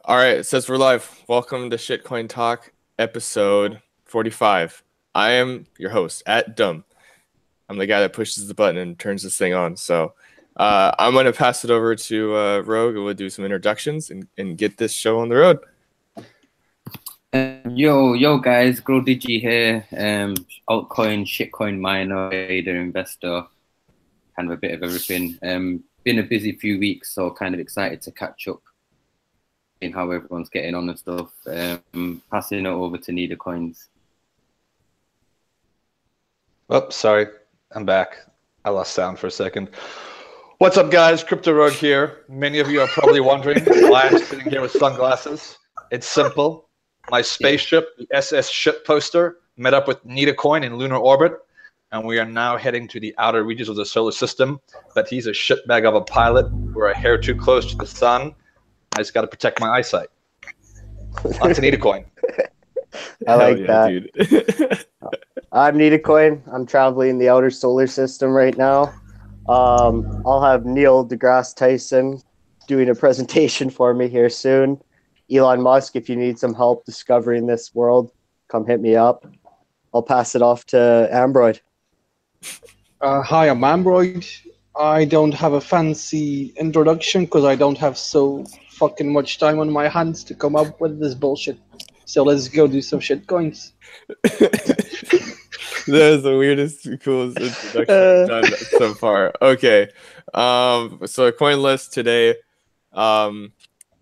All right, it says we're live. Welcome to Shitcoin Talk, episode 45. I am your host, @Dumb. I'm the guy that pushes the button and turns this thing on. So I'm going to pass it over to Rogue, who will do some introductions and get this show on the road. Yo guys, GrowDigi here. Altcoin, shitcoin miner, trader, investor, kind of a bit of everything. Been a busy few weeks, so kind of excited to catch up in how everyone's getting on and stuff. Passing it over to Neither Coins. Oh, sorry, I'm back. I lost sound for a second. What's up, guys? Crypto Rogue here. Many of you are probably wondering why I'm sitting here with sunglasses. It's simple. My spaceship, the SS ship poster, met up with Neither Coin in lunar orbit, and we are now heading to the outer reaches of the solar system. But he's a shitbag of a pilot. We're a hair too close to the sun. I just got to protect my eyesight. On to Neither Coin. I like that. Dude. I'm Neither Coin. I'm traveling the outer solar system right now. I'll have Neil deGrasse Tyson doing a presentation for me here soon. Elon Musk, if you need some help discovering this world, come hit me up. I'll pass it off to Ambroid. Hi, I'm Ambroid. I don't have a fancy introduction because I don't have so fucking much time on my hands to come up with this bullshit. So let's go do some shit coins. That is the weirdest, coolest introduction I've done so far. Okay. So a coin list today. I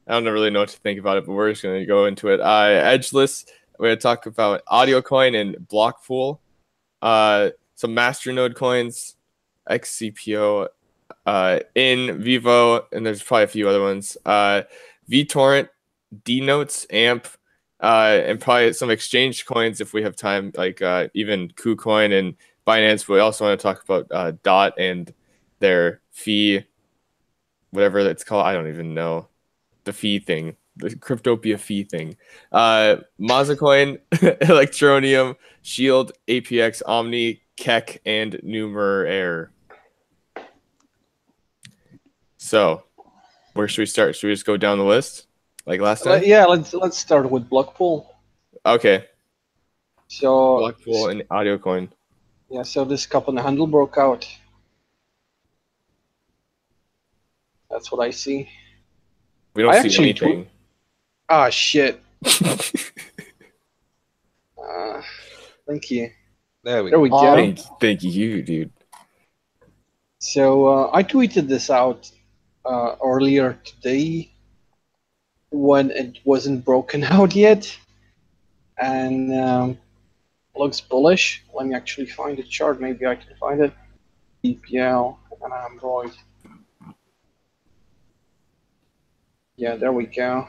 don't really know what to think about it, but we're just going to go into it. Edge list, we're going to talk about audio coin and block pool. Some Masternode coins, XCPO, in VIVO, and there's probably a few other ones. VTorrent, D-Notes, AMP, and probably some exchange coins if we have time, like even KuCoin and Binance. We also want to talk about DOT and their fee, whatever it's called. I don't even know. The fee thing, the Cryptopia fee thing. Mazacoin, Electronium, Shield, APX, Omni, Keck, and Numeraire. So, where should we start? Should we just go down the list like last time? Yeah, let's start with block pool. Okay. So Block pool and audio coin. Yeah, so this cup on the handle broke out. That's what I see. We don't see anything. Ah, shit. Thank you. There we go. Thank you, dude. So I tweeted this out earlier today when it wasn't broken out yet, and looks bullish. Let me actually find the chart. Maybe I can find it. EPL and Android. Yeah, there we go.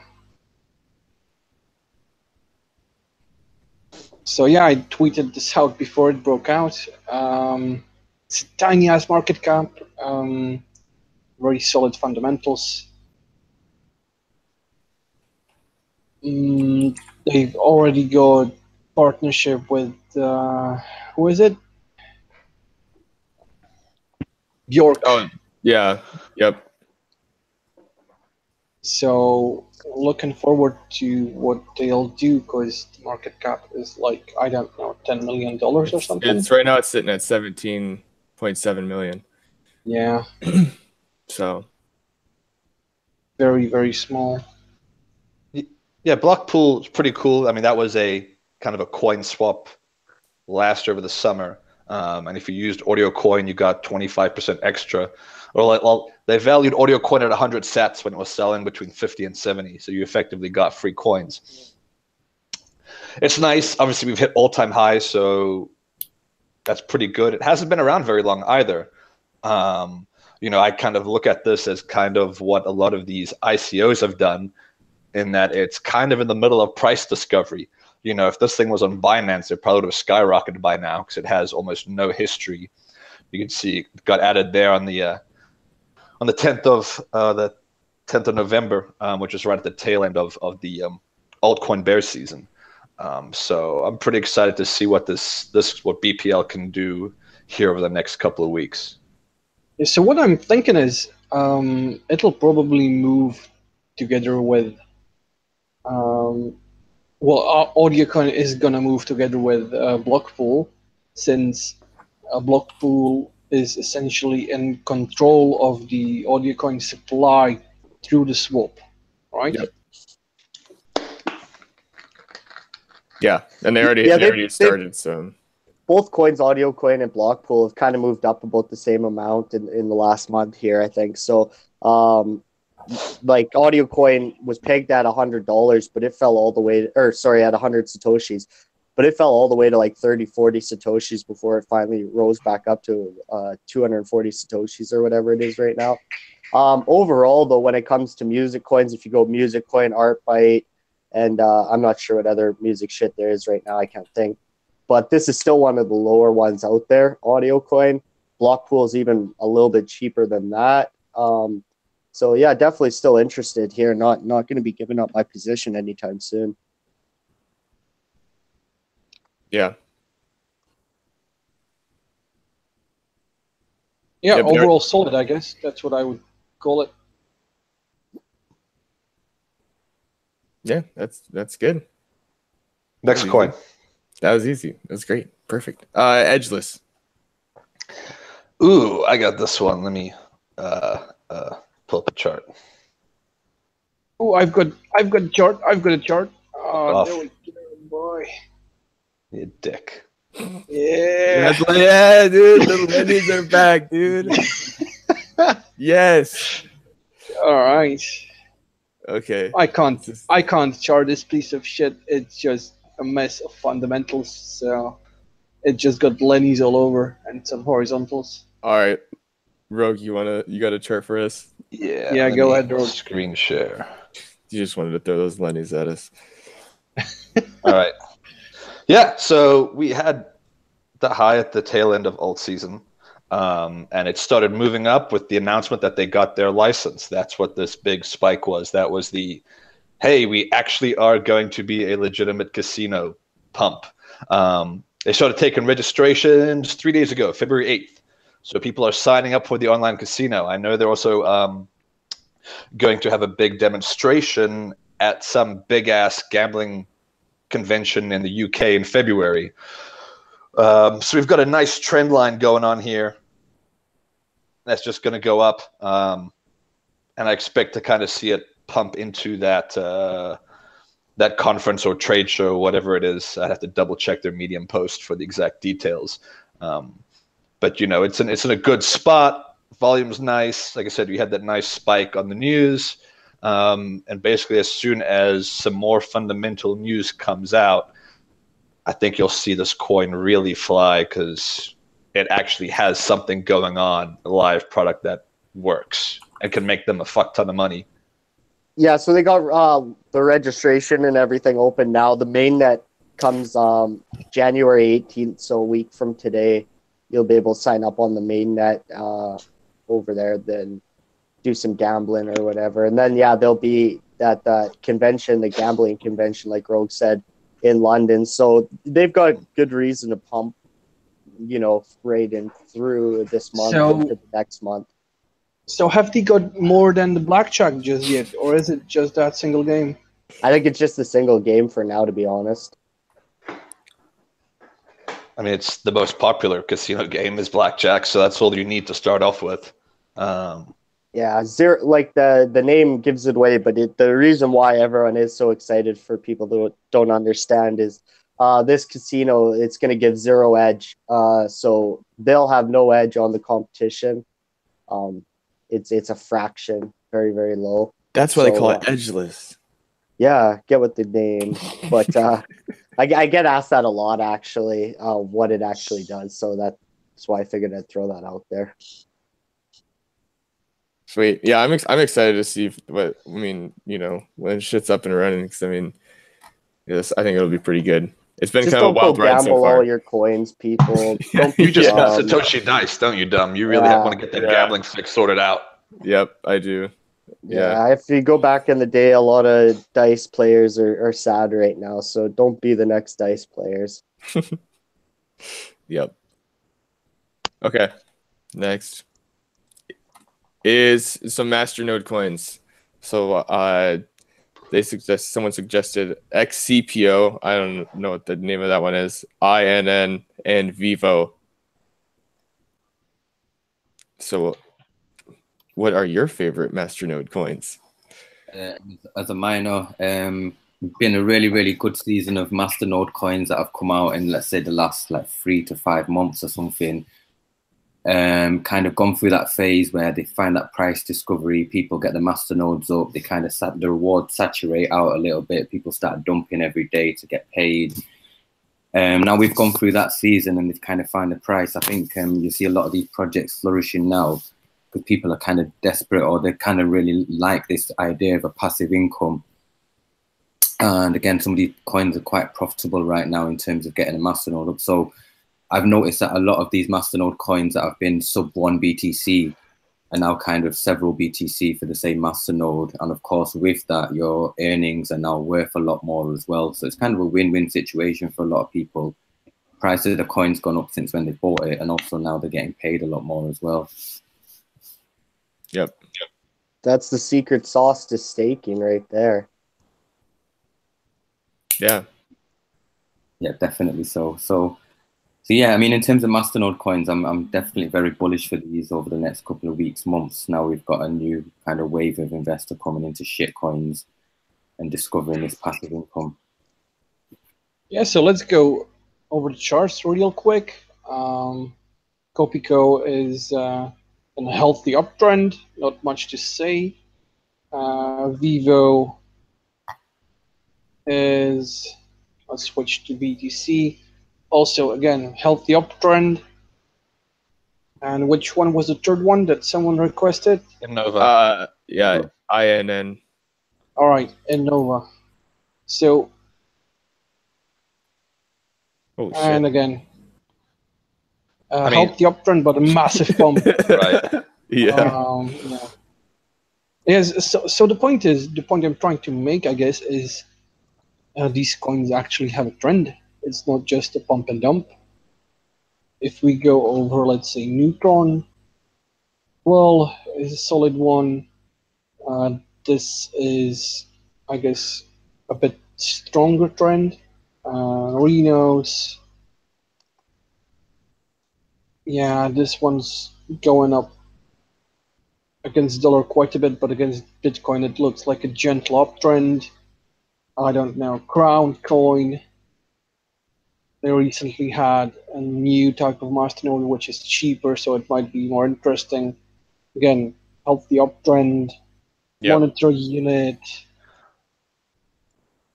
So yeah, I tweeted this out before it broke out. It's a tiny ass market cap, very solid fundamentals. They've already got partnership with who is it? Bjork. Oh yeah, yep. So looking forward to what they'll do, because the market cap is like, I don't know, $10 million or something. It's right now it's sitting at 17.7 million. Yeah. So very, very small. Yeah, block pool is pretty cool. I mean, that was a kind of a coin swap last over the summer. And if you used audio coin, you got 25% extra. Or like, well, they valued audio coin at 100 sats when it was selling between 50 and 70. So you effectively got free coins. It's nice. Obviously, we've hit all-time highs, so that's pretty good. It hasn't been around very long either. You know, I kind of look at this as kind of what a lot of these ICOs have done, in that it's kind of in the middle of price discovery. You know, if this thing was on Binance, it probably would have skyrocketed by now because it has almost no history. You can see it got added there on the 10th of November, which is right at the tail end of the altcoin bear season. So I'm pretty excited to see what what BPL can do here over the next couple of weeks. Yeah, so what I'm thinking is it'll probably move together with Well, AudioCoin is gonna move together with Blockpool, since Blockpool is essentially in control of the AudioCoin supply through the swap, right? Yep. Yeah, and they Yeah, already started. So both coins, AudioCoin and Blockpool, have kind of moved up about the same amount in the last month here, I think. So, like AudioCoin was pegged at $100, but it fell all the way, or sorry, at 100 Satoshis, but it fell all the way to like 30, 40 Satoshis before it finally rose back up to 240 Satoshis or whatever it is right now. Overall, though, when it comes to music coins, if you go music coin, art byte, and I'm not sure what other music shit there is right now, I can't think. But this is still one of the lower ones out there, AudioCoin. Blockpool is even a little bit cheaper than that. So yeah, definitely still interested here. Not going to be giving up my position anytime soon. yeah. Yeah, Yeah, but overall solid, I guess. That's what I would call it. yeah, that's good. Next coin. That was easy. That's great. Perfect. Edgeless. Ooh, I got this one. Let me pull up a chart. Oh, I've got a chart. I've got a chart. Oh, Off. there we go, boy. You dick. Yeah. Yeah, dude. The Lennies are back, dude. Yes. All right. Okay. I can't chart this piece of shit. It's just a mess of fundamentals. So it just got Lennies all over and some horizontals. All right. Rogue, you got a chart for us? Yeah. Yeah, let go me ahead, Rogue. Screen share. You just wanted to throw those Lennies at us. All right. Yeah. So we had the high at the tail end of alt season. And it started moving up with the announcement that they got their license. That's what this big spike was. That was the, hey, we actually are going to be a legitimate casino pump. They started taking registrations 3 days ago, February 8th. So people are signing up for the online casino. I know they're also going to have a big demonstration at some big-ass gambling convention in the UK in February. So we've got a nice trend line going on here. That's just going to go up. And I expect to kind of see it pump into that that conference or trade show, whatever it is. I'd have to double check their Medium post for the exact details. But you know, it's in a good spot. Volume's nice. Like I said, we had that nice spike on the news. And basically, as soon as some more fundamental news comes out, I think you'll see this coin really fly because it actually has something going on, a live product that works and can make them a fuck ton of money. Yeah, so they got the registration and everything open now. The mainnet comes January 18th, so a week from today. You'll be able to sign up on the mainnet over there, then do some gambling or whatever. And then, yeah, there'll be that convention, the gambling convention, like Rogue said, in London. So they've got good reason to pump, you know, right in through this month into the next month. So have they got more than the blackjack just yet, or is it just that single game? I think it's just a single game for now, to be honest. I mean, it's the most popular casino game is blackjack, so that's all you need to start off with. Yeah, zero, like the name gives it away, but the reason why everyone is so excited for people who don't understand is this casino, it's going to give zero edge. So they'll have no edge on the competition. It's a fraction, very, very low. That's why they call it edgeless. Yeah, get with the name. But I get asked that a lot, actually, what it actually does. So that's why I figured I'd throw that out there. Sweet. Yeah, I'm excited to see what, I mean, you know, when shit's up and running. Because, I mean, yes, I think it'll be pretty good. It's been Just kind of a wild ride so gamble far. all your coins, people. Don't be You just got dumb. Satoshi dice, don't you, dumb? You really want to get that gambling fix sorted out. Yep, I do. Yeah, if you go back in the day, a lot of dice players are sad right now. So don't be the next dice players. Yep. Okay. Next is some Masternode coins. So someone suggested XCPO. I don't know what the name of that one is. INN and VIVO. So, what are your favorite Masternode coins? As a miner, been a really good season of Masternode coins that have come out in, let's say, the last like 3 to 5 months or something. Kind of gone through that phase where they find that price discovery, people get the masternodes up, they kind of the rewards saturate out a little bit, people start dumping every day to get paid. Now we've gone through that season and they've kind of found the price. I think you see a lot of these projects flourishing now because people are kind of desperate, or they kind of really like this idea of a passive income. And again, some of these coins are quite profitable right now in terms of getting a masternode up. So I've noticed that a lot of these Masternode coins that have been sub 1 BTC are now kind of several BTC for the same Masternode. And of course, with that, your earnings are now worth a lot more as well. So it's kind of a win-win situation for a lot of people. Price of the coin's gone up since when they bought it, and also now they're getting paid a lot more as well. Yep. That's the secret sauce to staking right there. Yeah. Yeah, definitely so. So yeah, I mean, in terms of Masternode coins, I'm definitely very bullish for these over the next couple of weeks, months. Now we've got a new kind of wave of investor coming into shitcoins and discovering this passive income. Yeah, so let's go over the charts real quick. Copico is in a healthy uptrend, not much to say. VIVO is, let's switch to BTC. Also, again, healthy uptrend. And which one was the third one that someone requested? Innova. Yeah, INN. All right, Innova. So, and again, healthy uptrend, but a massive pump. Right. Yeah. Yeah. Yes. So the point I'm trying to make, I guess, is these coins actually have a trend. It's not just a pump and dump. If we go over, let's say, Neutron, well, it's a solid one. This is, I guess, a bit stronger trend. Reno's, yeah, this one's going up against dollar quite a bit, but against Bitcoin, it looks like a gentle uptrend. I don't know. Crown Coin, they recently had a new type of masternode which is cheaper, so it might be more interesting. Again, healthy uptrend. Yep. Monetary unit.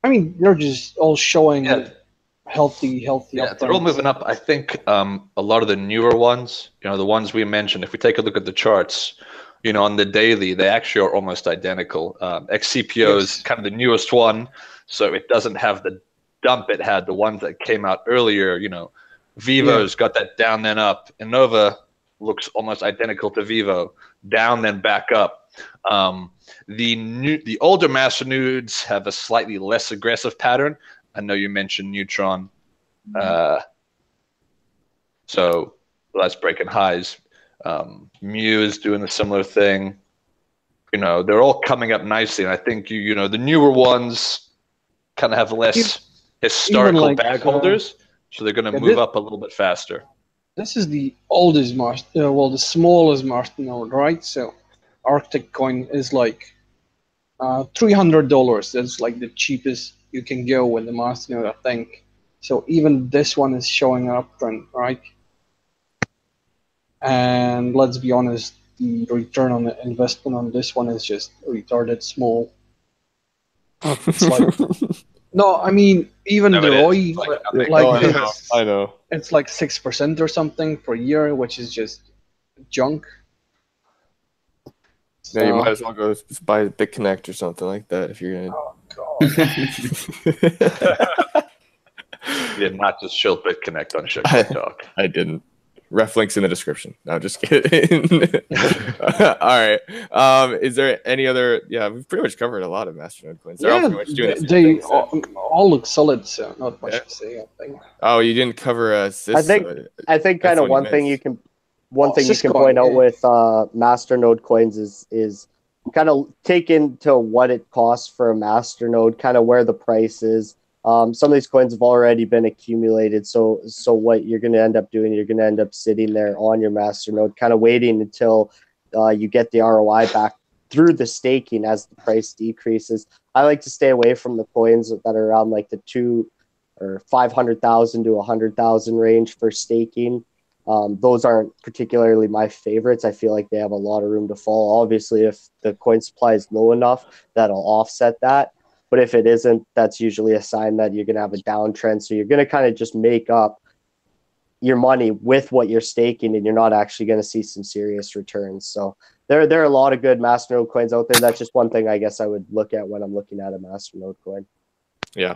I mean, they're just all showing healthy uptrends. They're all moving up. I think a lot of the newer ones, the ones we mentioned, if we take a look at the charts, on the daily, they actually are almost identical. XCPO is kind of the newest one, so it doesn't have the dump it had. The ones that came out earlier, Vivo's got that down then up. Innova looks almost identical to VIVO, down then back up. The older masternodes have a slightly less aggressive pattern. I know you mentioned Neutron, so that's breaking highs. Mu is doing a similar thing. They're all coming up nicely, and I think the newer ones kind of have less historical bag holders, so they're going to move up a little bit faster. This is the oldest the smallest masternode, right? So Arctic coin is like $300. That's like the cheapest you can go with the masternode, I think. So even this one is showing an uptrend, right? And let's be honest, the return on the investment on this one is just retarded small. It's like no, I mean even the ROI, I know it's like 6% or something per year, which is just junk. Yeah, you might as well go buy a BitConnect or something like that if you're gonna. Oh god! You did not just shield BitConnect on Shitcoin Talk. I didn't. Ref links in the description. No, just kidding. All right. Is there any other? Yeah, we've pretty much covered a lot of Masternode coins. They're all pretty much doing they all look solid, so not much to say. I think. Oh, you didn't cover I think kind of one thing you can point out with Masternode coins is kind of take into what it costs for a Masternode, kind of where the price is. Some of these coins have already been accumulated, so what you're going to end up doing, you're going to end up sitting there on your Masternode, kind of waiting until you get the ROI back through the staking as the price decreases. I like to stay away from the coins that are around like the 2 or 500,000 to 100,000 range for staking. Those aren't particularly my favorites. I feel like they have a lot of room to fall. Obviously, if the coin supply is low enough, that'll offset that. But if it isn't, that's usually a sign that you're going to have a downtrend. So you're going to kind of just make up your money with what you're staking, and you're not actually going to see some serious returns. So there are a lot of good Masternode coins out there. That's just one thing I guess I would look at when I'm looking at a Masternode coin. Yeah.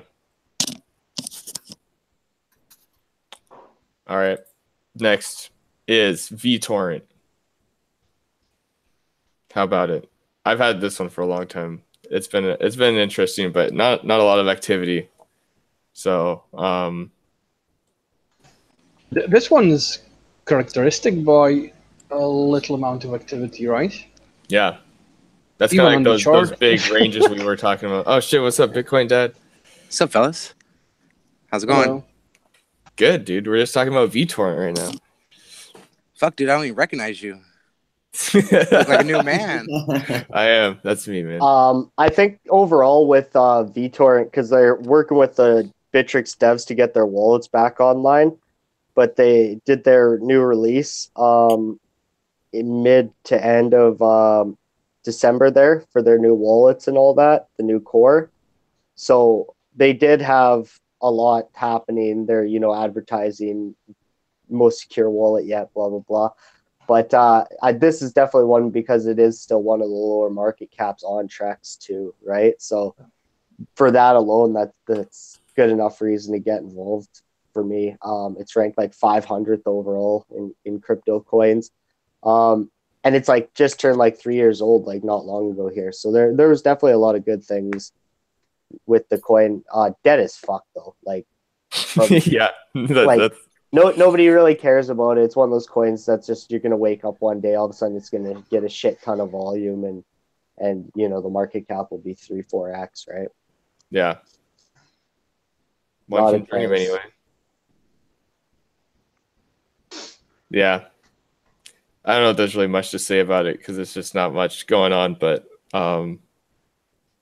All right. Next is VTorrent. How about it? I've had this one for a long time. It's been interesting, but not a lot of activity. So This one is characteristic by a little amount of activity, right? yeah, that's Even kind on of the like those chart. big ranges we were talking about. Oh shit! What's up, Bitcoin Dad? What's up, fellas? How's it going? Hello. Good, dude. We're just talking about VTorrent right now. Fuck, dude, I don't even recognize you. You look like a new man. I am. That's me, man. I think overall with VTorrent, because they're working with the Bittrex devs to get their wallets back online, but they did their new release in mid to end of December there for their new wallets and all that, the new core. So they did have a lot happening. They're, advertising most secure wallet yet, blah, blah, blah. But this is definitely one because it is still one of the lower market caps on Trex too, right? So for that alone, that's good enough reason to get involved for me. It's ranked like 500th overall in crypto coins. And it's like just turned like 3 years old, like not long ago here. So there was definitely a lot of good things with the coin. Dead as fuck though. Like, Yeah, that's nobody really cares about it. It's one of those coins that's just, you're going to wake up one day, all of a sudden it's going to get a shit ton of volume and the market cap will be 3-4x, right? yeah. Not One a can dream chance. anyway. Yeah. I don't know if there's really much to say about it because it's just not much going on, but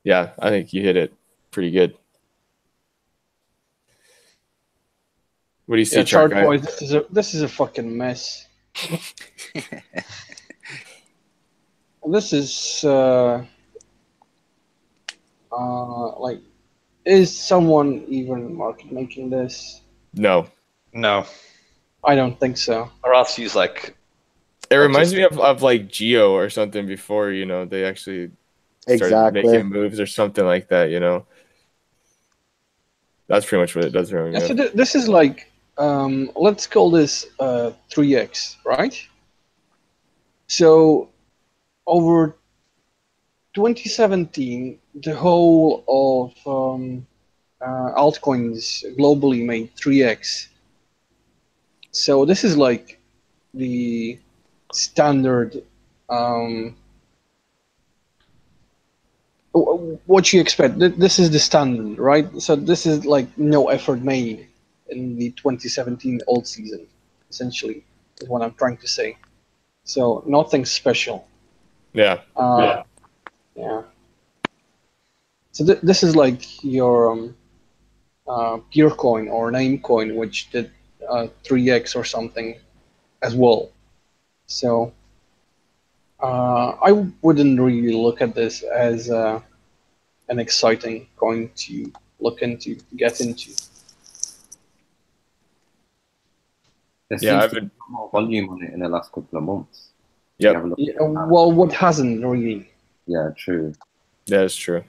yeah, I think you hit it pretty good. What do you see, Yeah, chart Guy? boys, this is a fucking mess. This is like, is someone even market making this? No. No. I don't think so. Or else he's like, It reminds me of like Geo or something before, they actually started Exactly. making moves or something like that, That's pretty much what it does remind me Yeah, so of. this is like, let's call this 3x, right? So over 2017, the whole of altcoins globally made 3x. So this is like the standard. What you expect? This is the standard, right? So this is like no effort made in the 2017 old season, essentially, is what I'm trying to say. So nothing special. Yeah. Yeah. So this is like your peer coin or name coin, which did 3x or something as well. So I wouldn't really look at this as an exciting coin to look into, to get into. There Yeah, seems I've to be been. more volume on it in the last couple of months. Yep. You have a look Yeah, at that. well, what hasn't really? Yeah, true. That is true.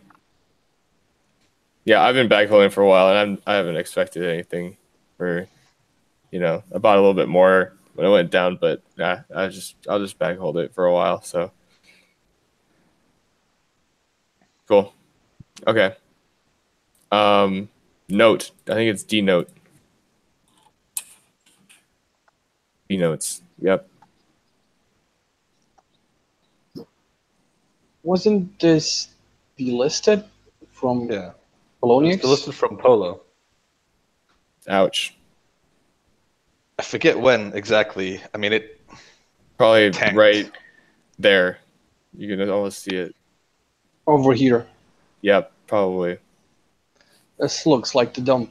Yeah, I've been backholding for a while, and I haven't expected anything. I bought a little bit more when it went down, but nah, I'll just backhold it for a while. So cool. Okay. Note. I think it's denote. Denotes. Yep. Wasn't this delisted from Yeah. Poloniex? It's listed from Polo. Ouch. I forget when exactly. I mean, it Probably tanked. right there. You can almost see it. Over here. Yep, probably. This looks like the dump.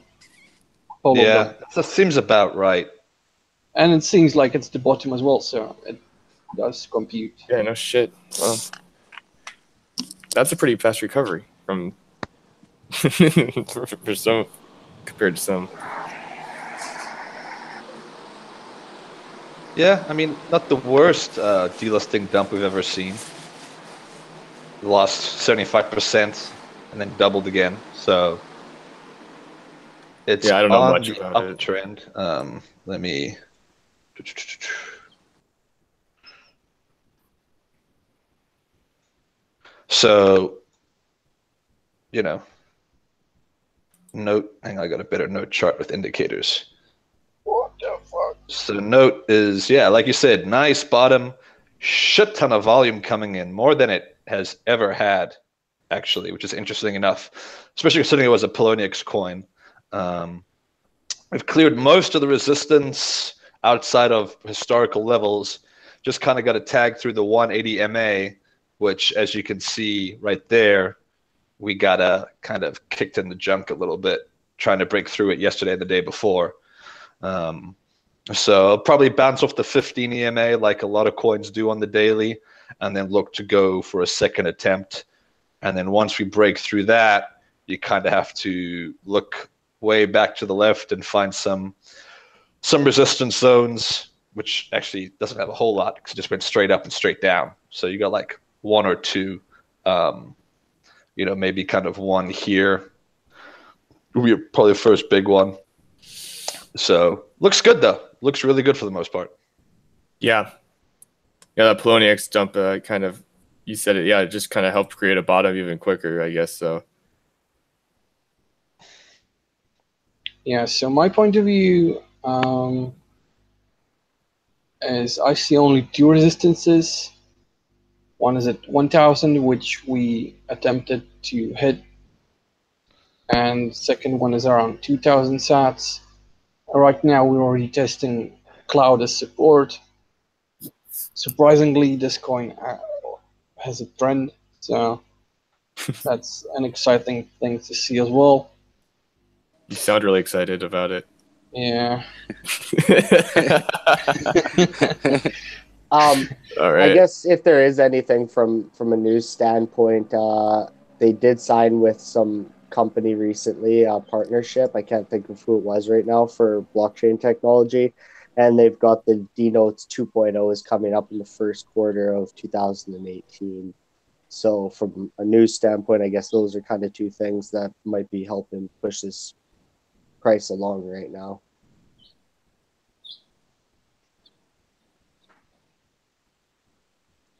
Polo Yeah, dump. that seems about right. And it seems like it's the bottom as well, so it does compute. Yeah, no shit. Well, that's a pretty fast recovery from for some compared to some. Yeah, I mean, not the worst delisting dump we've ever seen. Lost 75% and then doubled again. So it's Yeah, I don't know on much the about it. uptrend. Let me. So, you know, note. Hang on, I got a better note chart with indicators. What the fuck? So note is, yeah, like you said, nice bottom, shit ton of volume coming in, more than it has ever had, actually, which is interesting enough, especially considering it was a Poloniex coin. We've cleared most of the resistance outside of historical levels, just kind of got a tag through the 180 MA, which, as you can see right there, we got kind of kicked in the junk a little bit, trying to break through it yesterday and the day before. So I'll probably bounce off the 15 EMA like a lot of coins do on the daily, and then look to go for a second attempt. And then once we break through that, you kind of have to look way back to the left and find some resistance zones, which actually doesn't have a whole lot because it just went straight up and straight down. So you got like one or two, maybe kind of one here. Will be probably the first big one. So looks good though. Looks really good for the most part. Yeah, that Poloniex dump kind of, you said it. Yeah, it just kind of helped create a bottom even quicker, I guess. So. Yeah. So my point of view is I see only two resistances. One is at 1,000, which we attempted to hit, and second one is around 2,000 sats. Right now, we're already testing cloud as support. Surprisingly, this coin has a trend, so that's an exciting thing to see as well. You sound really excited about it. Yeah. All right. I guess if there is anything from a news standpoint, they did sign with some company recently, a partnership. I can't think of who it was right now for blockchain technology. And they've got the D-Notes 2.0 is coming up in the first quarter of 2018. So from a news standpoint, I guess those are kind of two things that might be helping push this price along right now.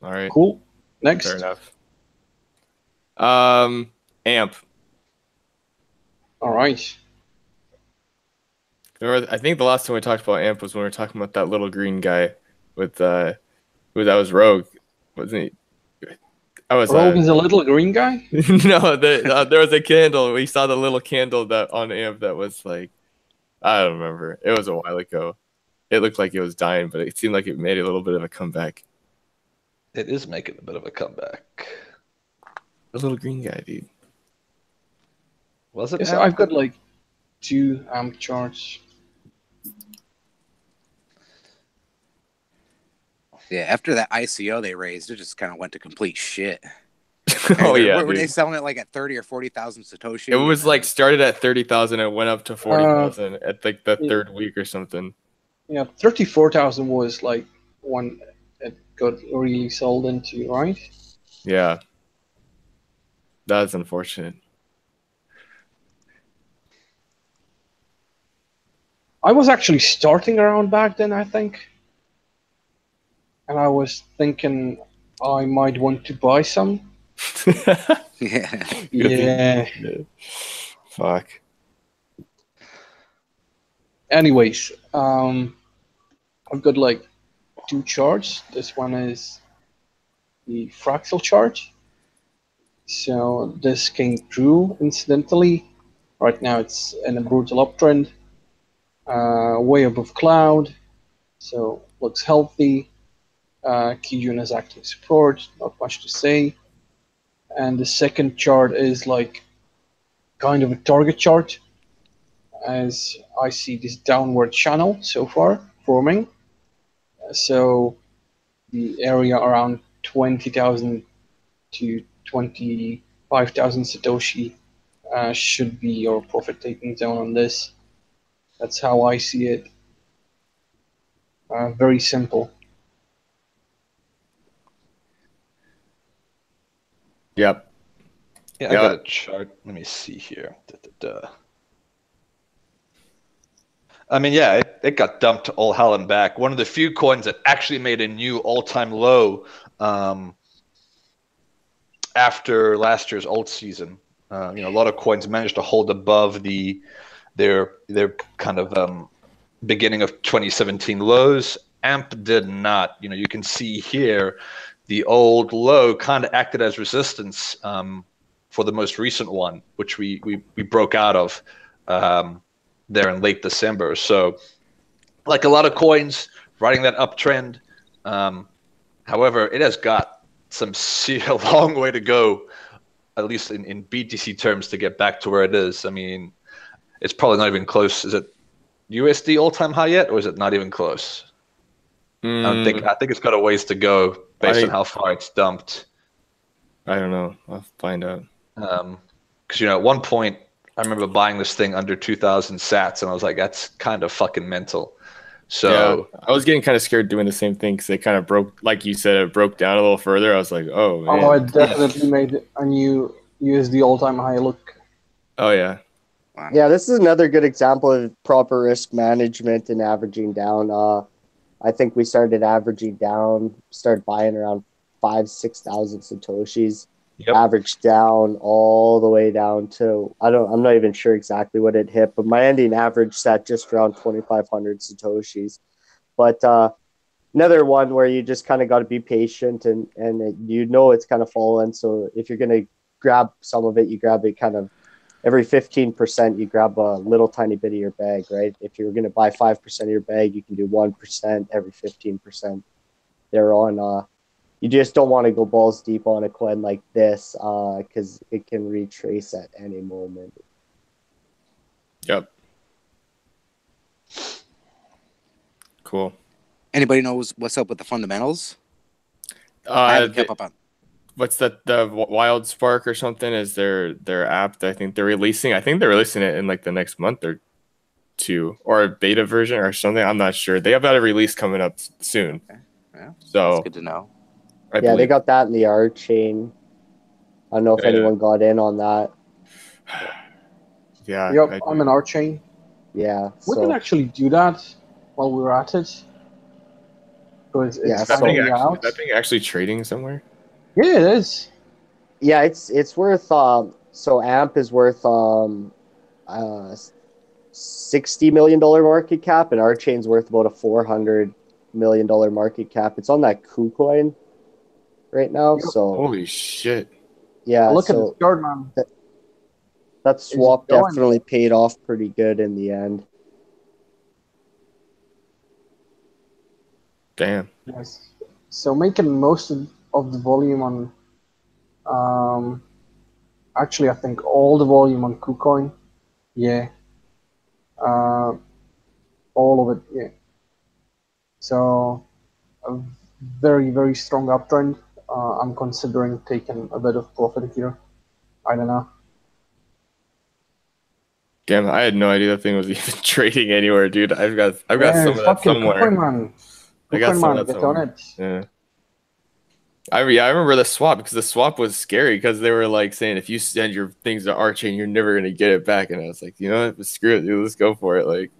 All right. Cool. Next. Fair enough. AMP. All right. I think the last time we talked about AMP was when we were talking about that little green guy with that was Rogue, wasn't he? Rogue is a little green guy? No, there was a candle. We saw the little candle that on AMP that was like, I don't remember. It was a while ago. It looked like it was dying, but it seemed like it made a little bit of a comeback. It is making a bit of a comeback. The little green guy, dude. Was it? Yes, I've got like 2 AMP charts. Yeah, after that ICO they raised, it just kind of went to complete shit. Oh yeah, were they selling it like at 30 or 40,000 Satoshi? It was like started at 30,000 and went up to 40,000 at like the third week or something. Yeah, 34,000 was like one it got really sold into, right? Yeah, that's unfortunate. I was actually starting around back then, I think. And I was thinking I might want to buy some. Yeah. Yeah. Fuck. Anyways, I've got like 2 charts. This one is the fractal chart. So this came through incidentally. Right now it's in a brutal uptrend, way above cloud, so looks healthy. Kijun is active support, not much to say. And the second chart is like kind of a target chart, as I see this downward channel so far forming. So the area around 20,000 to 25,000 Satoshi should be your profit taking zone on this. That's how I see it. Very simple. Yep. Yeah, I got a chart. Let me see here. I mean, yeah, it got dumped to all hell and back. One of the few coins that actually made a new all-time low after last year's alt season. A lot of coins managed to hold above their kind of beginning of 2017 lows. AMP did not. You can see here the old low kind of acted as resistance for the most recent one, which we broke out of there in late December. So like a lot of coins riding that uptrend. However, it has got a long way to go, at least in BTC terms, to get back to where it is. I mean, it's probably not even close. Is it USD all-time high yet, or is it not even close? I think it's got a ways to go based on how far it's dumped. I don't know. I'll find out. Because at one point I remember buying this thing under 2,000 sats, and I was like, that's kind of fucking mental. So yeah, I was getting kind of scared doing the same thing because it kind of broke, like you said, it broke down a little further. I was like, oh man. Oh, it definitely made a new USD all-time high look. Oh yeah. Wow. Yeah, this is another good example of proper risk management and averaging down. I think we started averaging down, started buying around 5,000-6,000 Satoshis. Yep. Averaged down all the way down to I'm not even sure exactly what it hit, but my ending average sat just around 2,500 Satoshis. But another one where you just kind of got to be patient and it's kind of fallen. So if you're gonna grab some of it, you grab it kind of every 15%. You grab a little tiny bit of your bag, right? If you're gonna buy 5% of your bag, you can do 1% every 15%. Thereon. You just don't want to go balls deep on a coin like this because it can retrace at any moment. Yep. Cool. Anybody knows what's up with the fundamentals? I haven't kept up on. What's that? The Wild Spark or something is their app that I think they're releasing. I think they're releasing it in like the next month or two, or a beta version or something. I'm not sure. They have got a release coming up soon. Okay. Yeah, so that's good to know. Yeah, they got that in the RCHAIN. I don't know if anyone got in on that. Yeah. Yep, I'm an RCHAIN. Yeah. We can actually do that while we're at it. Because it's is that thing actually trading somewhere? Yeah, it is. Yeah, it's worth so AMP is worth $60 million market cap, and RCHAIN's worth about a $400 million market cap. It's on that KuCoin right now. So holy shit. Yeah, look at the chart, man. That swap definitely paid off pretty good in the end. Damn. Yes. So making most of the volume on actually I think all the volume on KuCoin. Yeah. All of it, yeah. So a very, very strong uptrend. I'm considering taking a bit of profit here. I don't know. Damn, I had no idea that thing was even trading anywhere, dude. I've got some of that somewhere. KuCoin, man. I got some of that get somewhere. on it. Yeah. I remember the swap because the swap was scary because they were like saying if you send your things to RCHAIN, you're never gonna get it back. And I was like, you know what? Screw it, dude. Let's go for it. Like,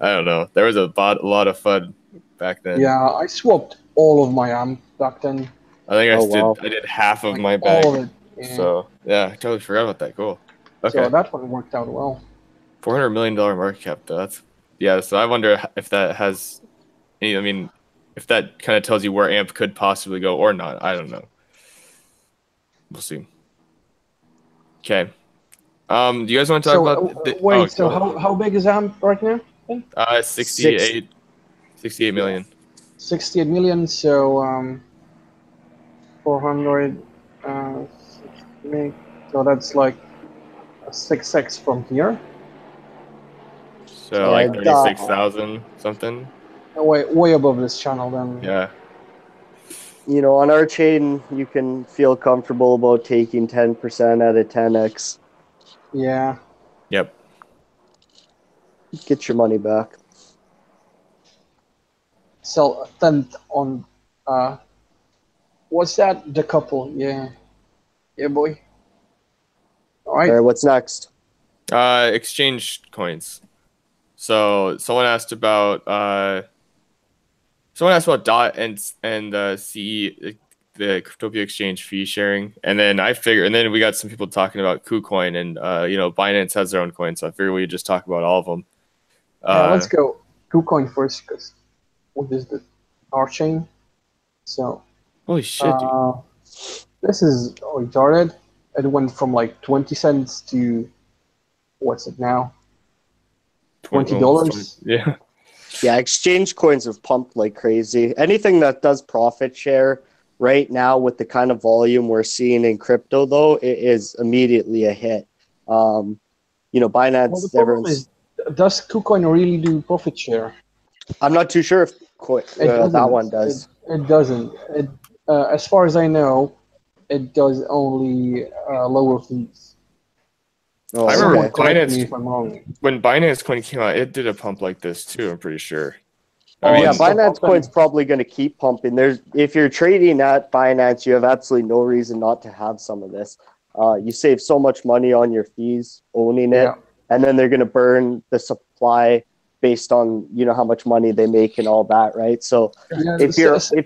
I don't know. There was a lot of fun back then. Yeah, I swapped all of my AMP back then. I think I did half of my bag. All of it, yeah. So yeah, I totally forgot about that. Cool. Okay. So that one worked out well. $400 million market cap though. So I wonder if that has any, I mean, if that kind of tells you where AMP could possibly go or not. I don't know. We'll see. Okay. Do you guys want to talk about? Wait. So how big is AMP right now? 68 million. 68 million. So 400. So that's like a 6x from here. So like 36,000 something. Way above this channel then. Yeah. You know, on our chain, you can feel comfortable about taking 10% at a 10x. Yeah. Yep. Get your money back. Sell a tenth on what's that? The couple. Yeah. Yeah, boy. All right. All right, what's next? Exchange coins. So someone asked about DOT and CE, the Cryptopia exchange fee sharing, and then we got some people talking about KuCoin, and Binance has their own coin, so I figured we'd just talk about all of them. Let's go KuCoin first, because what is the RCHAIN? So holy shit, dude. this is retarded. It went from like 20 cents to what's it now? $20. Yeah. Yeah, exchange coins have pumped like crazy. Anything that does profit share right now with the kind of volume we're seeing in crypto, though, it is immediately a hit. Binance, Well, the problem is, does KuCoin really do profit share? I'm not too sure if that one does. It doesn't. As far as I know, it does only lower fees. Oh, I remember Binance, when Binance Coin came out, it did a pump like this too, I'm pretty sure. Binance Coin's probably going to keep pumping. If you're trading at Binance, you have absolutely no reason not to have some of this. You save so much money on your fees owning it, and then they're going to burn the supply based on how much money they make and all that, right? So if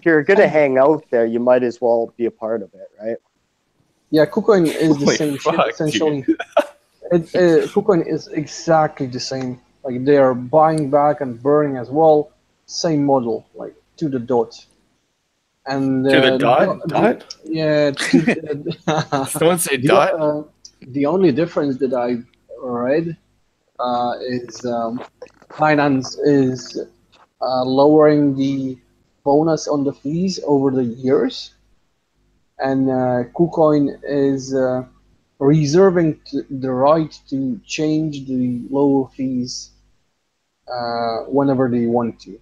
you're going to hang out there, you might as well be a part of it, right? Yeah, KuCoin is the same shit essentially. KuCoin is exactly the same. Like they are buying back and burning as well. Same model, like to the dot. And to the dot? Yeah. Someone say dot? The only difference that I read is Binance is lowering the bonus on the fees over the years, and KuCoin is reserving the right to change the lower fees whenever they want to.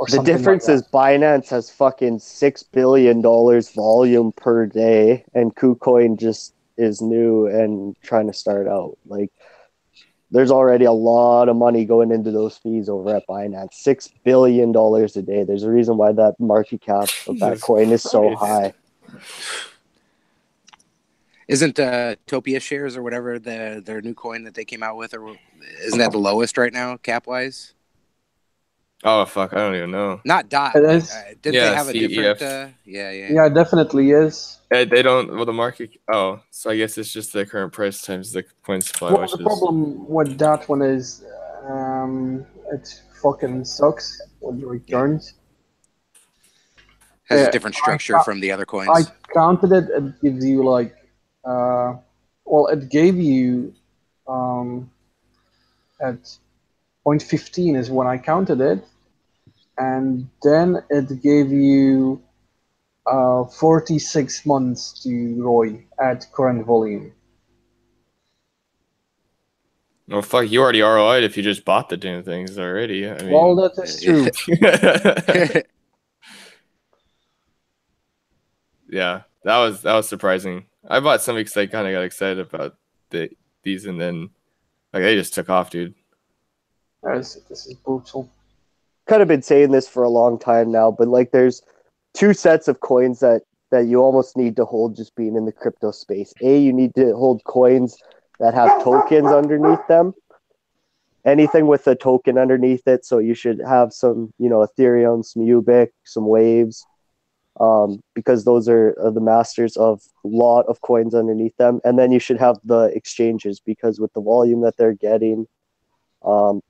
The difference is Binance has fucking $6 billion volume per day, and KuCoin just is new and trying to start out. Like, there's already a lot of money going into those fees over at Binance. $6 billion a day. There's a reason why that market cap of that coin is so high. Isn't Topia shares or whatever their new coin that they came out with, or isn't that the lowest right now cap wise? Oh fuck, I don't even know. Not DOT. Didn't they have a different? Yeah, it definitely is. They don't. Well, the market. Oh, so I guess it's just the current price times the coin supply. Well, the problem with that one is it fucking sucks with the returns. Has a different structure from the other coins. I counted it. It gives you like, it gave you at 0.15 is when I counted it, and then it gave you 46 months to ROI at current volume. Oh fuck! You already ROI'd if you just bought the damn things already. I mean, well, that is true. Yeah, that was surprising. I bought some because I kind of got excited about these, and then like they just took off, dude. This is brutal. Kind of been saying this for a long time now, but like there's two sets of coins that you almost need to hold just being in the crypto space. You need to hold coins that have tokens underneath them. Anything with a token underneath it, so you should have some, Ethereum, some Ubiq, some Waves, because those are the masters of a lot of coins underneath them. And then you should have the exchanges, because with the volume that they're getting,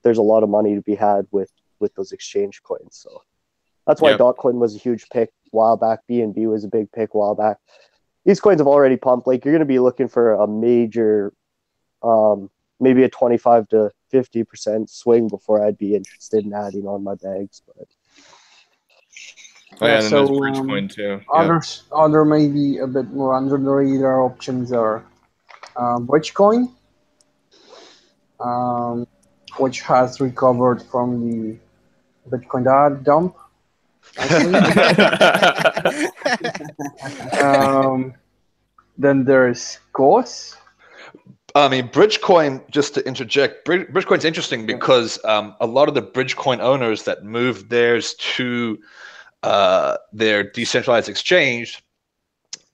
there's a lot of money to be had with those exchange coins. So that's why Dotcoin was a huge pick a while back. BNB was a big pick a while back. these coins have already pumped. Like you're going to be looking for a major, maybe a 25 to 50% swing before I'd be interested in adding on my bags. But Oh yeah, and then so there's Bridgecoin too. Yeah. other maybe a bit more under the radar options are Bridgecoin, which has recovered from the Bitcoin dump. Then there's COSS. I mean, Bridgecoin, just to interject, Bridgecoin's interesting because a lot of the Bridgecoin owners that moved theirs to their decentralized exchange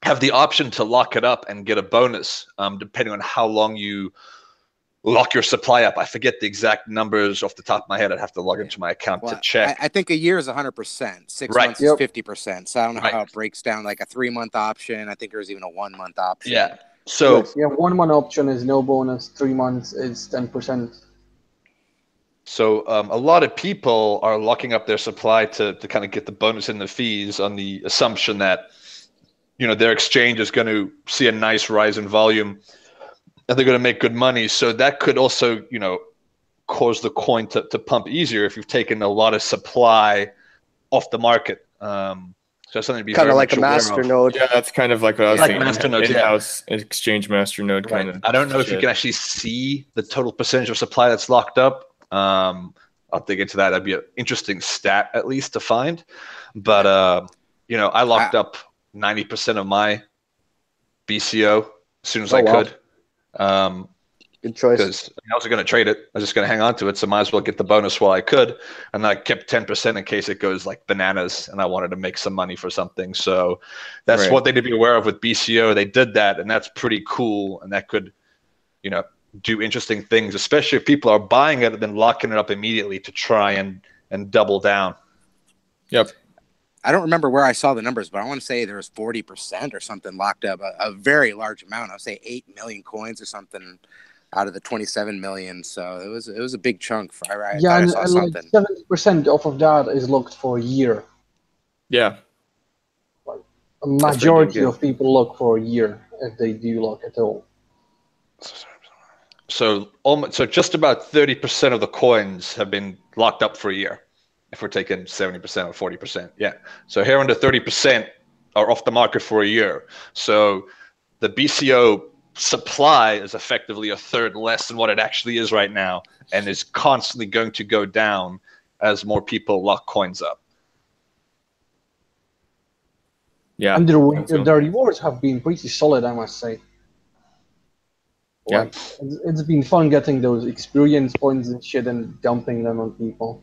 have the option to lock it up and get a bonus depending on how long you lock your supply up. I forget the exact numbers off the top of my head. I'd have to log into my account to check. I think a year is 100%. 6 Right. months is 50%. So I don't know how it breaks down, like a 3-month option. I think there's even a 1-month option. Yeah. So yes, 1 month option is no bonus. 3 months is 10%. So a lot of people are locking up their supply to kind of get the bonus and the fees on the assumption that, their exchange is going to see a nice rise in volume and they're going to make good money. So that could also, cause the coin to pump easier if you've taken a lot of supply off the market. So something to be kind of like a aware of. Masternode. Yeah, that's kind of like what I was thinking. Masternodes, In-house exchange Masternode kind of. I don't know if you shit. can actually see the total percentage of supply that's locked up. I'll dig into that. That'd be an interesting stat at least to find. But I locked up 90% of my BCO as soon as I could. Good choice. Because I was going to trade it. I was just going to hang on to it. So might as well get the bonus while I could. And I kept 10% in case it goes like bananas and I wanted to make some money for something. So that's what they need to be aware of with BCO. They did that and that's pretty cool. And that could, do interesting things, especially if people are buying it and then locking it up immediately to try and double down. Yep. I don't remember where I saw the numbers, but I want to say there was 40% or something locked up, a very large amount. I would say 8 million coins or something out of the 27 million. So it was a big chunk. I saw something. Like 70% off of that is locked for a year. Yeah. Like a majority of people lock for a year if they do lock at all. So just about 30% of the coins have been locked up for a year. If we're taking 70% or 40%, yeah. So here under 30% are off the market for a year. So the BCO supply is effectively a third less than what it actually is right now, and is constantly going to go down as more people lock coins up. Yeah, and the rewards have been pretty solid, I must say. Yeah, it's been fun getting those experience points and shit and dumping them on people.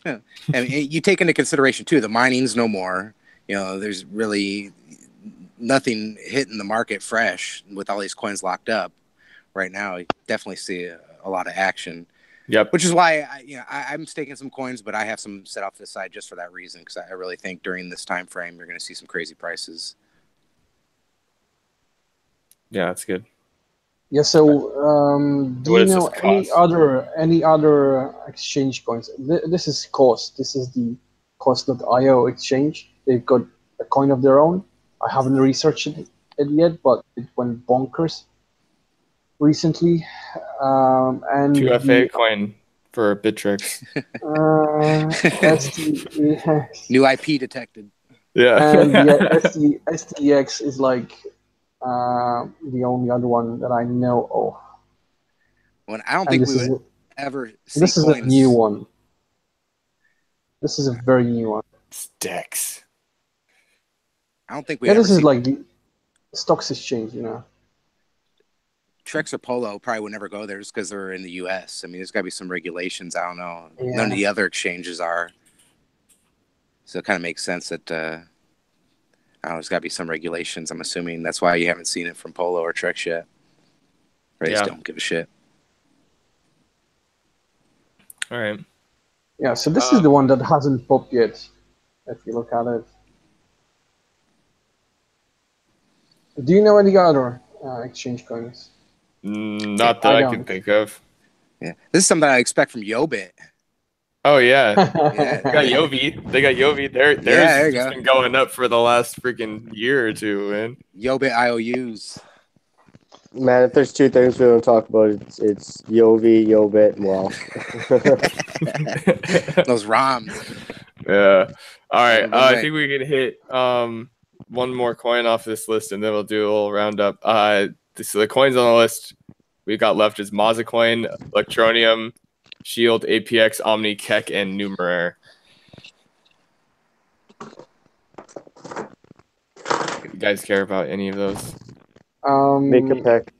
Yeah, and you take into consideration too, the mining's no more. There's really nothing hitting the market fresh with all these coins locked up right now. You definitely see a lot of action. Yep. Which is why I'm staking some coins, but I have some set off to the side just for that reason, because I really think during this time frame you're going to see some crazy prices. Yeah, that's good. Yeah. So, do you know any other exchange coins? This is COSS. This is the COSS.io exchange. They've got a coin of their own. I haven't researched it yet, but it went bonkers recently. And 2FA coin for Bittrex. New IP detected. Yeah. And the STEX is like the only other one that I know of. Well, I don't think we would ever see this is coins. A new one. This is a very new one. STEX. I don't think we. Yeah, this is like the stocks exchange, Trex or Polo probably would never go there just because they're in the U.S. I mean, there's got to be some regulations. I don't know. Yeah. None of the other exchanges are. So it kind of makes sense that there's got to be some regulations. I'm assuming that's why you haven't seen it from Polo or Trex yet. Or they just don't give a shit. All right. Yeah, so this is the one that hasn't popped yet, if you look at it. Do you know any other exchange coins? Not that I can think of. Yeah, this is something I expect from Yobit. Oh yeah. Yeah, They got Yovi. They got Yovi. Theirs there has you just go. been going up for the last freaking year or two, man. Yobit IOUs. Man, if there's two things we don't talk about, it's Yovi, Yobit, and well. Those ROMs. Yeah. All right. Haven't been I right. think we can hit one more coin off this list, and then we'll do a little roundup. So the coins on the list we got left is Mazacoin, Electronium, Shield, APX, Omni, Keck, and Numeraire. You guys care about any of those? Make a pick.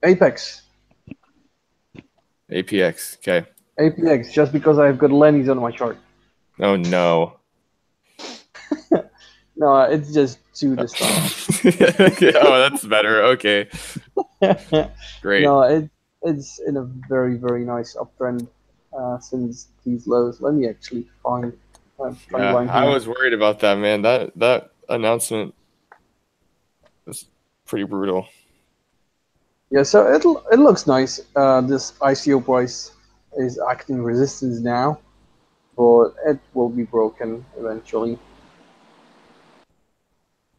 Apex. APX. Okay. APX, just because I've got Lenny's on my chart. Oh no. No, it's just to the start. Oh, that's better. Okay. Great. No, it's in a very, very nice uptrend since these lows. Let me actually find a trend line I here. was worried about that, man. That announcement was pretty brutal. Yeah, so it looks nice. This ICO price is acting resistance now, but it will be broken eventually.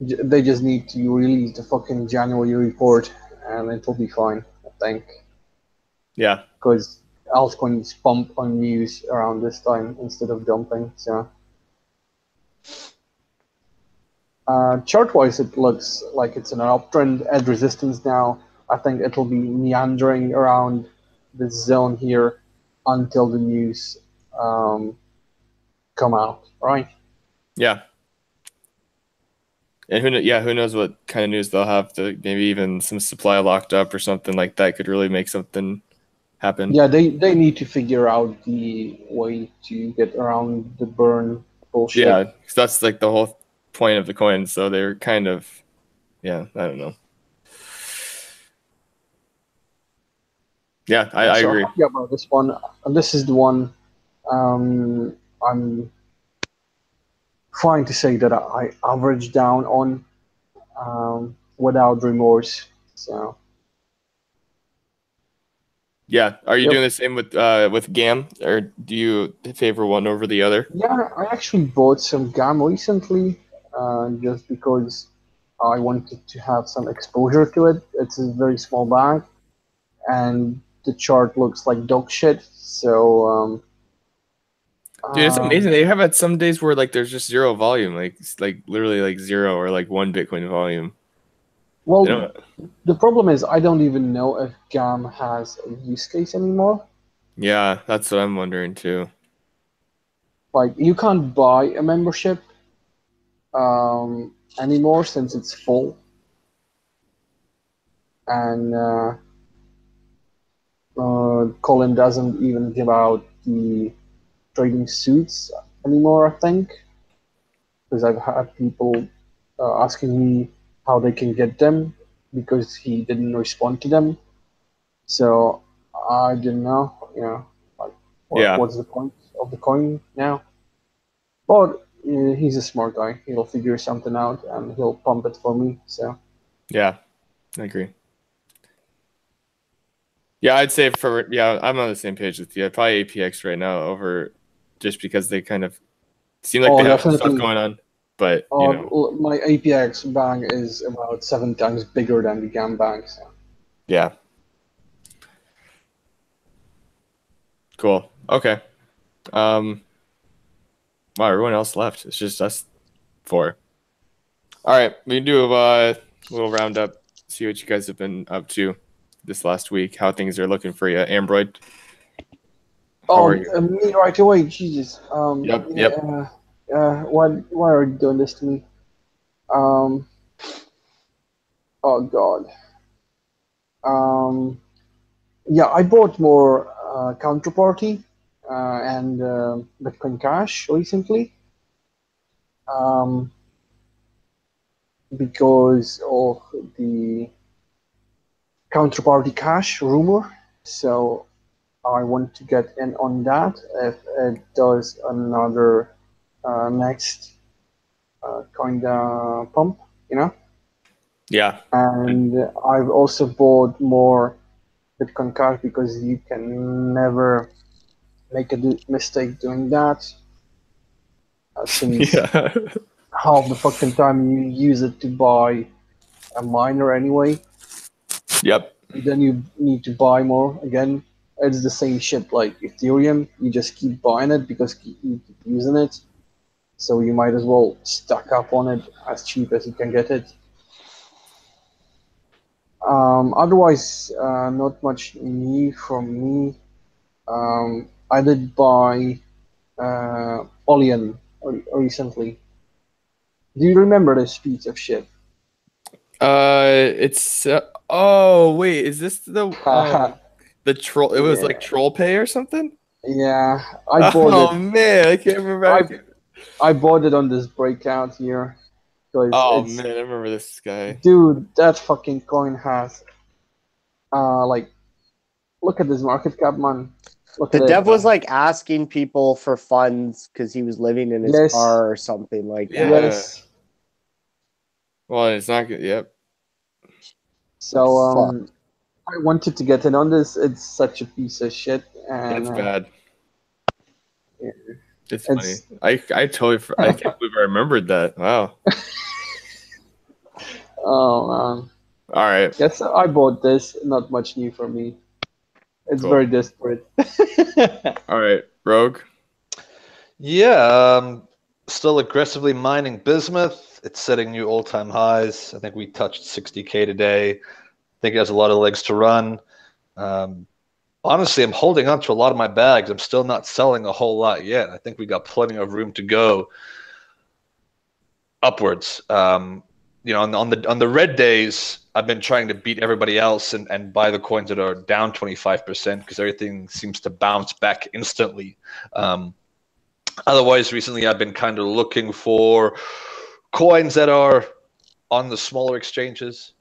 They just need to release the fucking January report, and it will be fine, I think. Yeah. Because altcoins pump on news around this time instead of dumping. So, chart-wise, it looks like it's in an uptrend at resistance now. I think it'll be meandering around this zone here until the news come out, right? Yeah. And who knows what kind of news they'll have, to maybe even some supply locked up or something like that could really make something happen. Yeah, they need to figure out the way to get around the burn bullshit. Yeah, because that's like the whole point of the coin. So they're kind of, I don't know. Yeah, I So agree. happy about this one. And this is the one I'm trying to say that I average down on without remorse. So Yeah, are you Yep. doing the same with GAM, or do you favor one over the other? yeah, I actually bought some GAM recently, just because I wanted to have some exposure to it. It's a very small bag, and the chart looks like dog shit. So Dude, it's amazing. They have had some days where like there's just zero volume, like literally like zero or like 1 Bitcoin volume. Well, the problem is I don't even know if GAM has a use case anymore. Yeah, that's what I'm wondering too. Like, you can't buy a membership anymore since it's full. And Colin doesn't even give out the trading suits anymore, I think. Because I've had people asking me how they can get them because he didn't respond to them. So I didn't know, like, what's the point of the coin now? But he's a smart guy. He'll figure something out and he'll pump it for me. So Yeah, I agree. Yeah, I'd say I'm on the same page with you. Probably APX right now over, just because they kind of seem like they have some stuff going on. But my APX bag is about 7 times bigger than the GAM bag. So. Yeah. Cool. Okay. Wow, everyone else left. It's just us 4. All right, we can do a little roundup. See what you guys have been up to this last week. How things are looking for you, Ambroid. How are you? Me right away. Jesus. Yep. Why are you doing this to me? Oh God. Yeah, I bought more Counterparty and Bitcoin Cash recently. Because of the Counterparty Cash rumor. So I want to get in on that if it does another next kind of pump, Yeah. And I've also bought more Bitcoin Cash because you can never make a mistake doing that. Since Yeah. half the fucking time you use it to buy a miner anyway, Yep. and then you need to buy more again. It's the same shit like Ethereum. You just keep buying it because you keep using it. So you might as well stack up on it as cheap as you can get it. Otherwise, not much new from me. I did buy Olian recently. Do you remember this piece of shit? It's oh wait, is this the the troll? It was like Yeah. troll pay or something. Yeah, I bought Oh it. man, I can't remember. I bought it on this breakout here. Oh It's, man, I remember this guy. dude, that fucking coin has like, look at this market cap, man. Look The at dev it. was like asking people for funds because he was living in his Yes. car or something like that. Yeah. Yes. Well, it's not good. Yep. So I wanted to get in on this. It's such a piece of shit, and That's bad. yeah. It's funny. I totally I can't believe I remembered that. Wow. Oh man. All right. Yes, I bought this. Not much new for me. It's Cool. very desperate. All right, Rogue. Yeah, still aggressively mining bismuth. It's setting new all-time highs. I think we touched 60K today. I think it has a lot of legs to run. Honestly, I'm holding on to a lot of my bags. I'm still not selling a whole lot yet. I think we got plenty of room to go upwards. You know, on the red days, I've been trying to beat everybody else and buy the coins that are down 25% because everything seems to bounce back instantly. Otherwise, recently I've been kind of looking for coins that are on the smaller exchanges,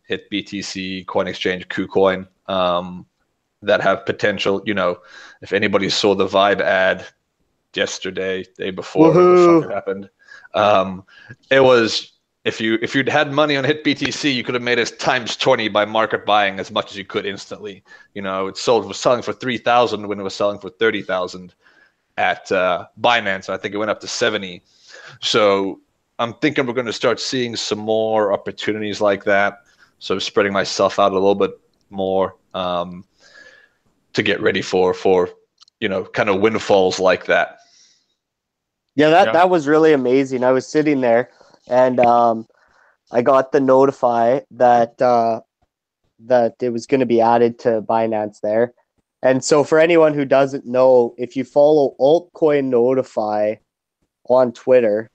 hit BTC, Coin Exchange, KuCoin, that have potential. You know, if anybody saw the Vibe ad yesterday, day before, whatever the fuck it happened, it was if you'd had money on hit BTC, you could have made it times 20 by market buying as much as you could instantly. You know, it was selling for 3,000 when it was selling for 30,000 at Binance. I think it went up to 70. So I'm thinking we're going to start seeing some more opportunities like that. So spreading myself out a little bit more to get ready for you know, kind of windfalls like that. Yeah, that was really amazing. I was sitting there and I got the notify that that it was going to be added to Binance there. And so for anyone who doesn't know, if you follow Altcoin Notify on Twitter,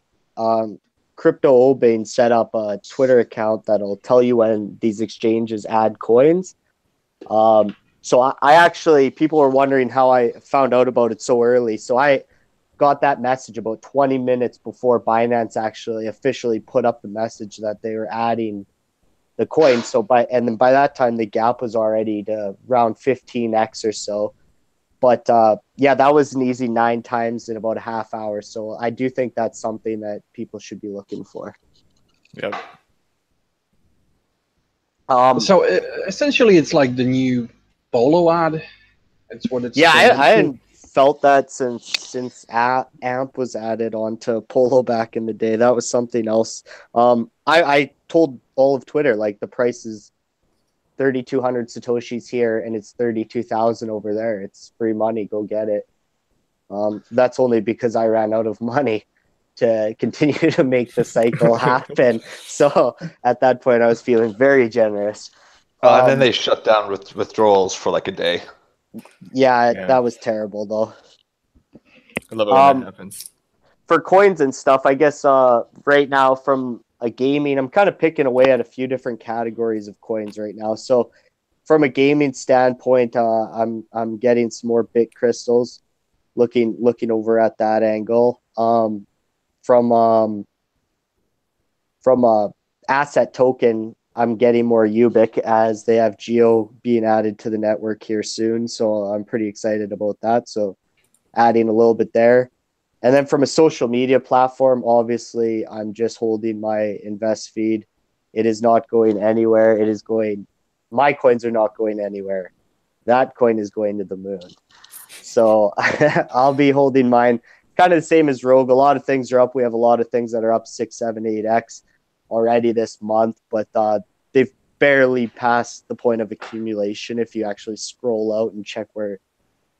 Crypto Obane set up a Twitter account that'll tell you when these exchanges add coins. So I actually, people were wondering how I found out about it so early. So I got that message about 20 minutes before Binance actually officially put up the message that they were adding the coin. So then by that time the gap was already to around 15x or so. But yeah, that was an easy 9 times in about a half hour. So I do think that's something that people should be looking for. Yep. So essentially, it's like the new Polo ad. It's what it's. Yeah, I hadn't felt that since AMP was added onto Polo back in the day. That was something else. I told all of Twitter, like, the price is 3,200 Satoshis here and it's 32,000 over there. It's free money. Go get it. That's only because I ran out of money to continue to make the cycle happen. So at that point, I was feeling very generous. And then they shut down withdrawals for like a day. Yeah, that was terrible, though. I love it when that happens. For coins and stuff, I guess right now from a gaming, I'm kind of picking away at a few different categories of coins right now. So from a gaming standpoint, I'm getting some more bit crystals, looking over at that angle. From a asset token, I'm getting more Ubic as they have Geo being added to the network here soon. So I'm pretty excited about that. So adding a little bit there. And then from a social media platform, obviously, I'm just holding my invest feed. It is not going anywhere. My coins are not going anywhere. That coin is going to the moon. So I'll be holding mine. Kind of the same as Rogue. A lot of things are up. We have a lot of things that are up 6, 7, 8x already this month, but they've barely passed the point of accumulation if you actually scroll out and check where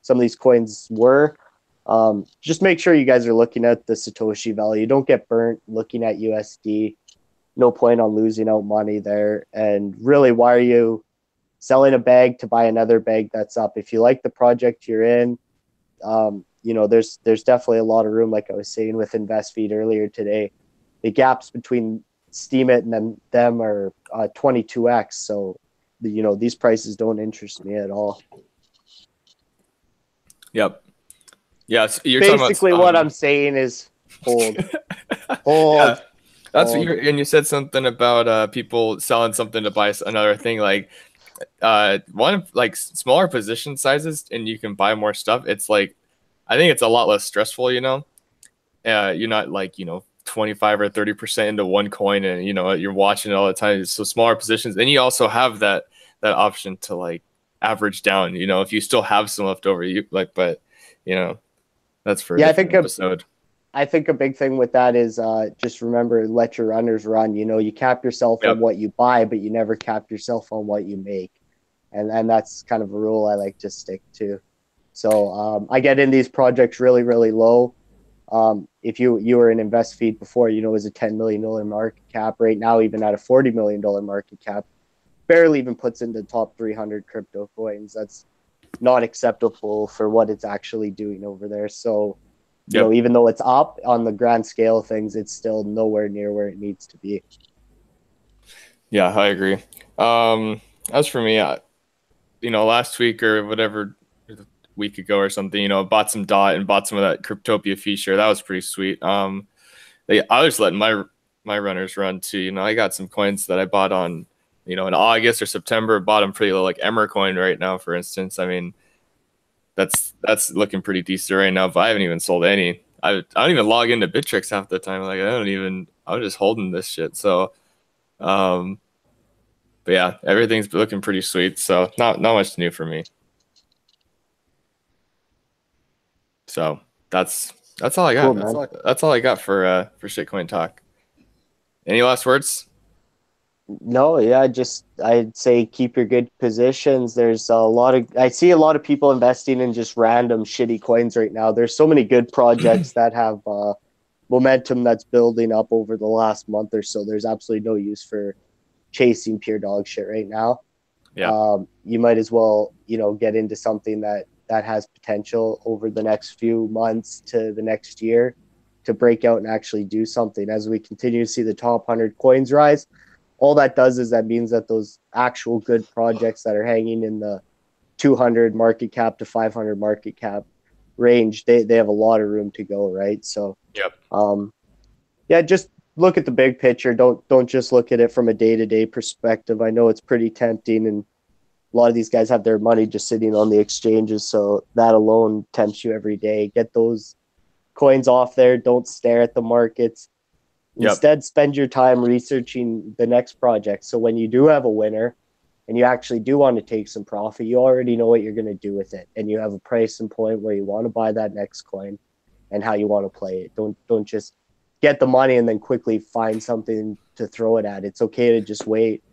some of these coins were. Just make sure you guys are looking at the Satoshi value. Don't get burnt looking at USD. No point on losing out money there. And really, why are you selling a bag to buy another bag that's up? If you like the project you're in, you know, there's definitely a lot of room, like I was saying with InvestFeed earlier today. The gaps between Steemit and then them are 22x. So, you know, these prices don't interest me at all. Yep. Yeah, so you're basically talking about, what I'm saying is hold. Hold. Yeah. That's what you're, and you said something about people selling something to buy another thing. Like one like smaller position sizes, and you can buy more stuff. It's like, I think it's a lot less stressful. You know, you're not like 25 or 30% into one coin, and you're watching it all the time. So smaller positions, and you also have that option to like average down. If you still have some left over, but that's for a different episode. I think a big thing with that is just remember, let your runners run. You cap yourself on what you buy, but you never cap yourself on what you make. And that's kind of a rule I like to stick to. So I get in these projects really, really low. If you were in InvestFeed before, it was a $10 million market cap. Right now, even at a $40 million market cap, barely even puts into the top 300 crypto coins. That's not acceptable for what it's actually doing over there. So, even though it's up on the grand scale of things, it's still nowhere near where it needs to be. Yeah, I agree. As for me, last week or whatever, a week ago or something, bought some DOT and bought some of that Cryptopia fee share. That was pretty sweet. I was letting my runners run too. I got some coins that I bought on, in August or September, bought them pretty low, like Emmer coin right now, for instance. I mean, that's looking pretty decent right now, but I haven't even sold any. I don't even log into Bittrex half the time. Like I'm just holding this shit. So, but yeah, everything's looking pretty sweet. So not much new for me. So that's all I got. Cool, that's all I got for shitcoin talk. Any last words? No, yeah, I'd say keep your good positions. There's I see a lot of people investing in just random shitty coins right now. There's so many good projects that have momentum that's building up over the last month or so. There's absolutely no use for chasing pure dog shit right now. Yeah. You might as well, get into something that has potential over the next few months to the next year to break out and actually do something. As we continue to see the top 100 coins rise, all that does is that means that those actual good projects that are hanging in the 200 market cap to 500 market cap range, they have a lot of room to go, right? So, just look at the big picture. Don't just look at it from a day-to-day perspective. I know it's pretty tempting, and a lot of these guys have their money just sitting on the exchanges, so that alone tempts you every day. Get those coins off there. Don't stare at the markets. Instead, spend your time researching the next project. So when you do have a winner and you actually do want to take some profit, you already know what you're going to do with it. And you have a price and point where you want to buy that next coin and how you want to play it. Don't just get the money and then quickly find something to throw it at. It's okay to just wait,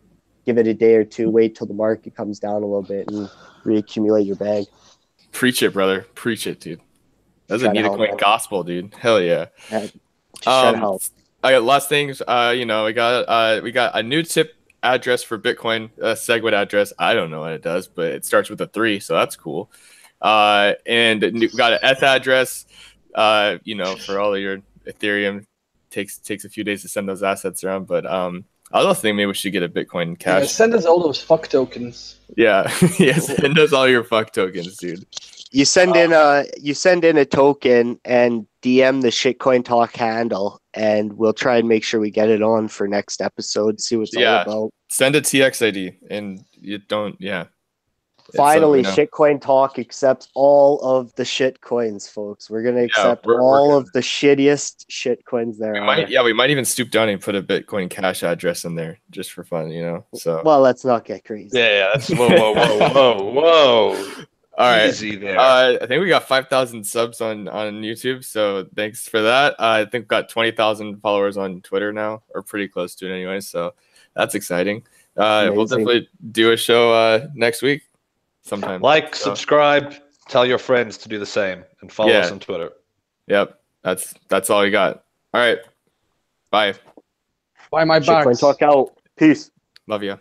give it a day or two, wait till the market comes down a little bit and reaccumulate your bag. Preach it, brother. Preach it, dude. That's a need a coin gospel, dude. Hell yeah. Just try to help. I got last things. We got a new tip address for Bitcoin, a SegWit address. I don't know what it does, but it starts with a 3, so that's cool. And we got an ETH address. For all of your Ethereum, takes a few days to send those assets around. But I also think maybe we should get a Bitcoin Cash. Yeah, send us all those fuck tokens. Yeah, send us all your fuck tokens, dude. You send in a token and DM the shitcoin talk handle, and we'll try and make sure we get it on for next episode. See what's all about. Send a TX ID, and you don't. Yeah. Finally, shitcoin talk accepts all of the shitcoins, folks. We're gonna accept all of the shittiest shitcoins there are. We might even stoop down and put a Bitcoin Cash address in there just for fun, So well, let's not get crazy. Yeah. That's whoa. All right. Easy there. I think we got 5,000 subs on YouTube, so thanks for that. I think we got 20,000 followers on Twitter now, or pretty close to it anyway, so that's exciting. We'll definitely do a show next week sometime. Like, subscribe, tell your friends to do the same, and follow us on Twitter. Yep, that's all we got. All right, bye. Buy my Shitcoin bags. talk out. Peace. Love you.